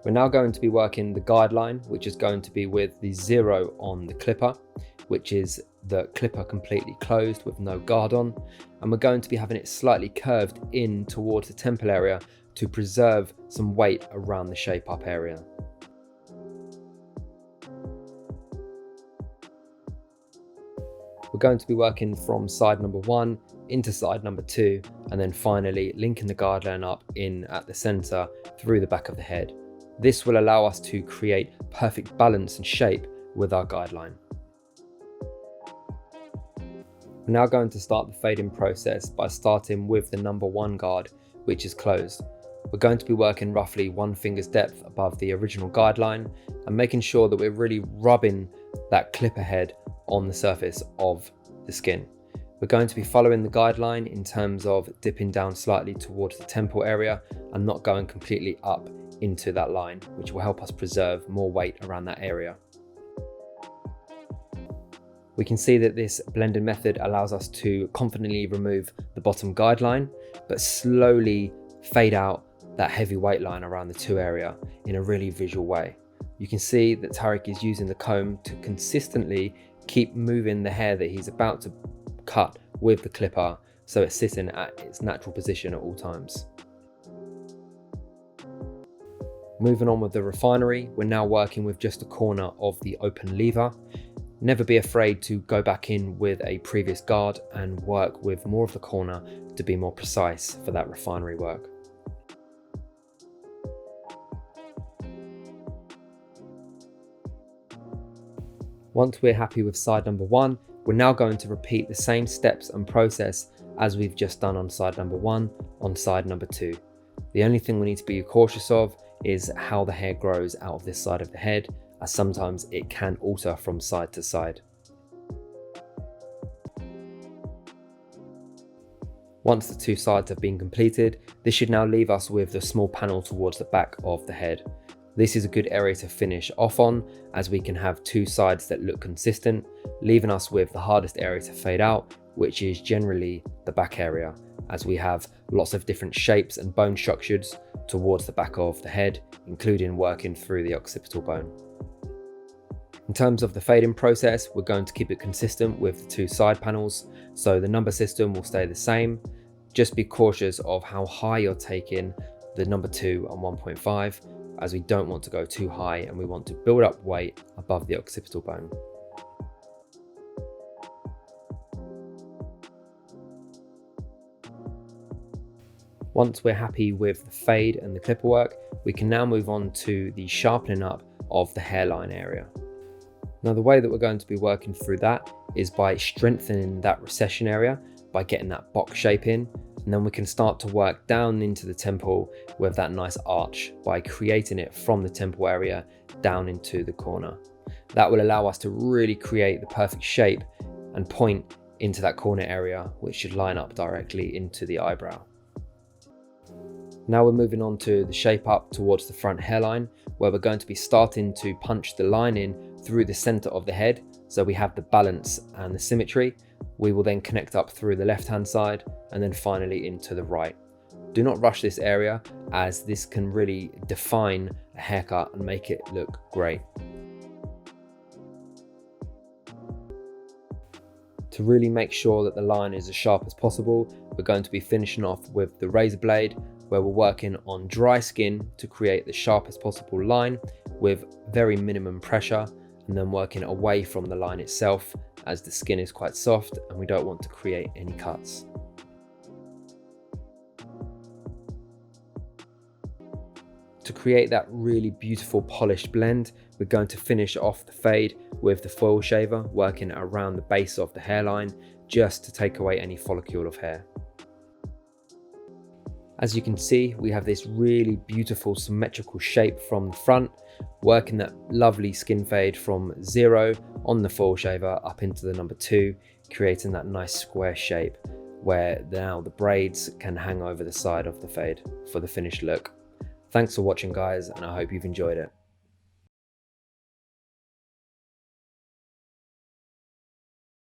We're now going to be working the guideline, which is going to be with the 0 on the clipper, which is the clipper completely closed with no guard on. And we're going to be having it slightly curved in towards the temple area to preserve some weight around the shape up area. We're going to be working from side number 1 into side number 2, and then finally linking the guideline up in at the center through the back of the head. This will allow us to create perfect balance and shape with our guideline. We're now going to start the fading process by starting with the number 1 guard, which is closed. We're going to be working roughly 1 finger's depth above the original guideline and making sure that we're really rubbing that clipper head on the surface of the skin. We're going to be following the guideline in terms of dipping down slightly towards the temple area and not going completely up into that line, which will help us preserve more weight around that area. We can see that this blending method allows us to confidently remove the bottom guideline, but slowly fade out that heavy weight line around the 2 area in a really visual way. You can see that Tariq is using the comb to consistently keep moving the hair that he's about to cut with the clipper, so it's sitting at its natural position at all times. Moving on with the refinery, we're now working with just the corner of the open lever. Never be afraid to go back in with a previous guard and work with more of the corner to be more precise for that refinery work. Once we're happy with side number 1, we're now going to repeat the same steps and process as we've just done on side number 1 on side number 2. The only thing we need to be cautious of is how the hair grows out of this side of the head, as sometimes it can alter from side to side. Once the 2 sides have been completed, this should now leave us with the small panel towards the back of the head. This is a good area to finish off on, as we can have 2 sides that look consistent, leaving us with the hardest area to fade out, which is generally the back area, as we have lots of different shapes and bone structures towards the back of the head, including working through the occipital bone. In terms of the fading process, we're going to keep it consistent with the 2 side panels, so the number system will stay the same. Just be cautious of how high you're taking the number 2 and 1.5, as we don't want to go too high and we want to build up weight above the occipital bone. Once we're happy with the fade and the clipper work, we can now move on to the sharpening up of the hairline area. Now, the way that we're going to be working through that is by strengthening that recession area, by getting that box shape in, and then we can start to work down into the temple with that nice arch by creating it from the temple area down into the corner. That will allow us to really create the perfect shape and point into that corner area, which should line up directly into the eyebrow. Now we're moving on to the shape up towards the front hairline, where we're going to be starting to punch the line in through the center of the head, so we have the balance and the symmetry. We will then connect up through the left hand side and then finally into the right. Do not rush this area, as this can really define a haircut and make it look great. To really make sure that the line is as sharp as possible, we're going to be finishing off with the razor blade, where we're working on dry skin to create the sharpest possible line with very minimum pressure, and then working away from the line itself, as the skin is quite soft and we don't want to create any cuts. To create that really beautiful polished blend, we're going to finish off the fade with the foil shaver, working around the base of the hairline just to take away any follicle of hair. As you can see, we have this really beautiful symmetrical shape from the front, working that lovely skin fade from 0 on the foil shaver up into the number 2, creating that nice square shape where now the braids can hang over the side of the fade for the finished look. Thanks for watching, guys, and I hope you've enjoyed it.